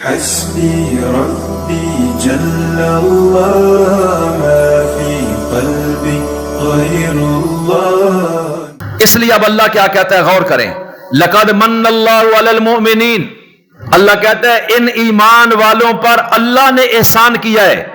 حسبي ربي جل الله ما في قلبي غير الله. اس لیے اب اللہ کیا کہتا ہے غور کریں. لقد من اللہ علی المؤمنین، اللہ کہتا ہے ان ایمان والوں پر اللہ نے احسان کیا ہے.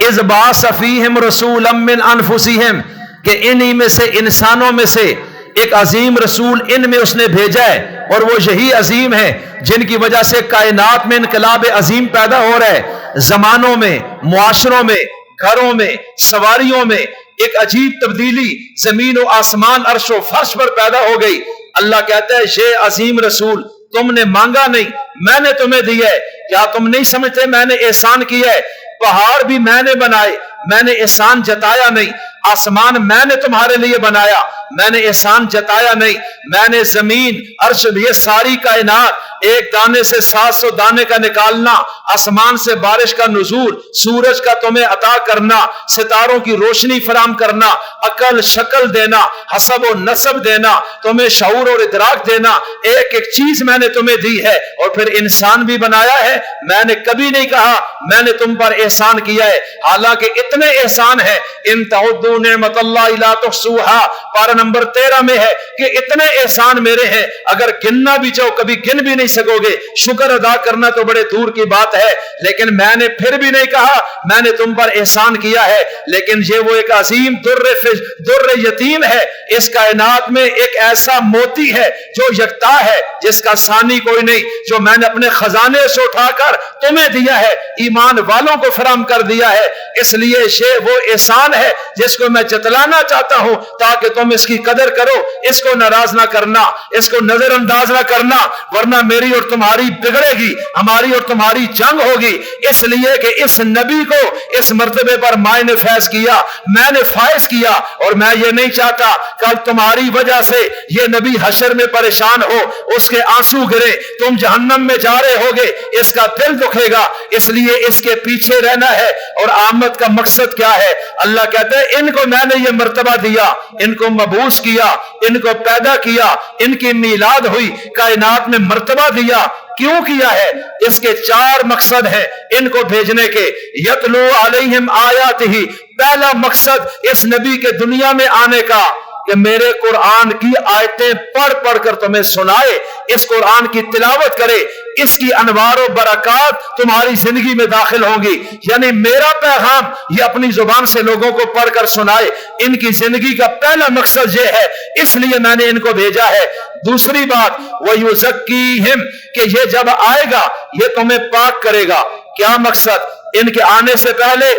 اذ بعث فیہم رسولا من انفسہم، کہ انہی میں سے انسانوں میں سے ایک عظیم رسول ان میں اس نے بھیجا ہے، اور وہ یہی عظیم ہے جن کی وجہ سے کائنات میں انقلاب عظیم پیدا ہو رہا ہے. زمانوں میں، معاشروں میں، گھروں میں، سواریوں میں ایک عجیب تبدیلی زمین و آسمان، عرش و فرش پر پیدا ہو گئی. اللہ کہتا ہے یہ عظیم رسول تم نے مانگا نہیں، میں نے تمہیں دیا ہے. کیا تم نہیں سمجھتے میں نے احسان کیا ہے؟ پہاڑ بھی میں نے بنائے، میں نے احسان جتایا نہیں. آسمان میں نے تمہارے لیے بنایا، میں نے احسان جتایا نہیں. میں نے زمین، عرش، یہ ساری کائنات، ایک دانے سے 700 دانے کا نکالنا، آسمان سے بارش کا نزول، سورج کا تمہیں عطا کرنا، ستاروں کی روشنی فراہم کرنا، عقل شکل دینا، حسب و نسب دینا، تمہیں شعور اور ادراک دینا، ایک ایک چیز میں نے تمہیں دی ہے. اور پھر انسان بھی بنایا ہے. میں نے کبھی نہیں کہا میں نے تم پر احسان کیا ہے، حالانکہ اتنے احسان ہے. ان تعدوا نعمت اللہ لا تحصوها، پارہ نمبر 13 میں ہے کہ اتنے احسان میرے ہیں، اگر گننا بھی چاہو کبھی گن بھی نہیں سکو گے. شکر ادا کرنا تو بڑے دور کی بات ہے. لیکن میں نے پھر بھی نہیں کہا میں نے تم پر احسان کیا ہے. لیکن یہ وہ ایک عظیم در یتیم ہے. اس کائنات میں ایک ایسا موتی ہے جو یکتا ہے، جس کا ثانی کوئی نہیں، جو میں نے اپنے خزانے سے اٹھا کر تمہیں دیا ہے، ایمان والوں کو فراہم کر دیا ہے. اس لیے یہ وہ احسان ہے جس کو میں جتلانا چاہتا ہوں تاکہ تم اس کی قدر کرو. اس کو ناراض نہ کرنا، اس کو نظر انداز نہ کرنا، ورنہ میری اور تمہاری بگڑے گی، ہماری اور تمہاری جنگ ہوگی. اس لیے کہ اس نبی کو اس مرتبے پر ماں نے فیض کیا، میں نے فائز کیا. اور میں یہ نہیں چاہتا کل تمہاری وجہ سے یہ نبی حشر میں پریشان ہو، اس کے آنسو گرے، تم جہنم میں جا رہے ہوگے، اس کا دل دکھے گا. اس لیے اس کے پیچھے رہنا ہے. اور آمد کا مقصد کیا ہے؟ اللہ کہتا ہے ان کو میں نے یہ مرتبہ دیا، ان کو مبعوث کیا، ان کو پیدا کیا، ان کی میلاد ہوئی، کائنات میں مرتبہ دیا. کیوں کیا ہے؟ اس کے 4 مقصد ہیں ان کو بھیجنے کے. یتلو علیہم آیاتہ، پہلا مقصد اس نبی کے دنیا میں آنے کا کہ میرے قرآن کی آیتیں پڑھ پڑھ کر تمہیں سنائے، اس قرآن کی تلاوت کرے، اس کی انوار و برکات تمہاری زندگی میں داخل ہوں گی. یعنی میرا پیغام یہ اپنی زبان سے لوگوں کو پڑھ کر سنائے. ان کی زندگی کا پہلا مقصد یہ ہے، اس لیے میں نے ان کو بھیجا ہے. دوسری بات وَيُزَكِّيهِمْ، کہ یہ جب آئے گا یہ تمہیں پاک کرے گا. کیا مقصد؟ ان کے آنے سے پہلے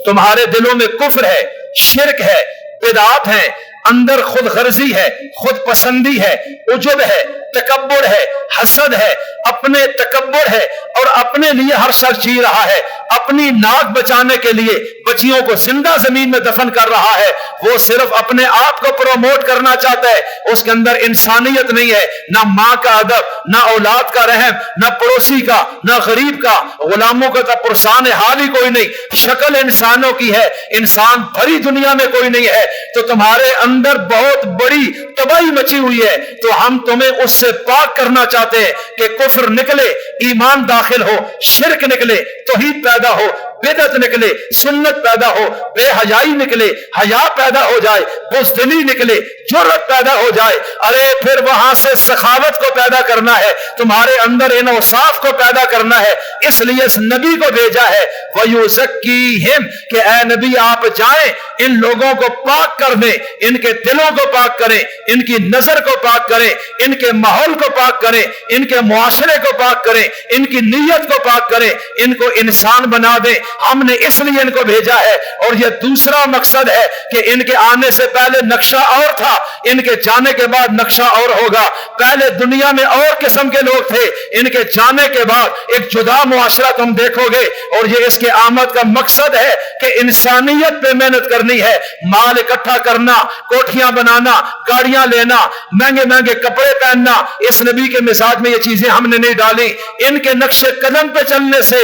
تمہارے دلوں میں کفر ہے، شرک ہے، بدعات ہے، اندر خود غرضی ہے، خود پسندی ہے، عجب ہے، تکبر ہے، حسد ہے، اپنے تکبر ہے، اور اپنے لیے ہر سر چی رہا ہے، اپنی ناک بچانے کے لیے بچیوں کو زندہ زمین میں دفن کر رہا ہے. وہ صرف اپنے آپ کو پروموٹ کرنا چاہتا ہے، اس کے اندر انسانیت نہیں ہے، نہ ماں کا ادب، نہ اولاد کا رحم، نہ پڑوسی کا، نہ غریب کا، غلاموں کا تو پرسان حال ہی کوئی نہیں. شکل انسانوں کی ہے، انسان بھری دنیا میں کوئی نہیں ہے. تو تمہارے اندر بہت بڑی تباہی مچی ہوئی ہے، تو ہم تمہیں اس سے پاک کرنا چاہتے ہیں کہ کفر نکلے، ایمان داخل ہو، شرک نکلے، توحید پیدا ہو، بدعت نکلے، سنت پیدا ہو، بے حیائی نکلے، حیا پیدا ہو جائے، بزدلی نکلے، جرأت پیدا ہو جائے. ارے پھر وہاں سے سخاوت کو پیدا کرنا ہے، تمہارے اندر ان اوصاف کو پیدا کرنا ہے. اس لیے اس نبی کو بھیجا ہے. وَيُزَكِّيهِمْ، کہ اے نبی آپ جائیں ان لوگوں کو پاک کر دیں، ان کے دلوں کو پاک کریں، ان کی نظر کو پاک کریں، ان کے ماحول کو پاک کریں، ان کے معاشرے کو پاک کریں، ان کی نیت کو پاک کریں، ان کو انسان بنا دیں. ہم نے اس لیے ان کو بھیجا ہے. اور یہ دوسرا مقصد ہے کہ ان کے آنے سے پہلے نقشہ اور تھا، ان کے جانے کے بعد نقشہ اور ہوگا. پہلے دنیا میں اور قسم کے لوگ تھے، ان کے جانے کے بعد ایک جدا معاشرہ تم دیکھو گے. اور یہ اس کے آمد کا مقصد ہے کہ انسانیت پہ محنت کرنی ہے، مال اکٹھا کرنا، کوٹھیاں بنانا، گاڑیاں لینا، مہنگے مہنگے کپڑے پہننا. اس نبی کے مزاج میں یہ چیزیں ہم نے نہیں ڈالی. ان کے نقش قدم پہ چلنے سے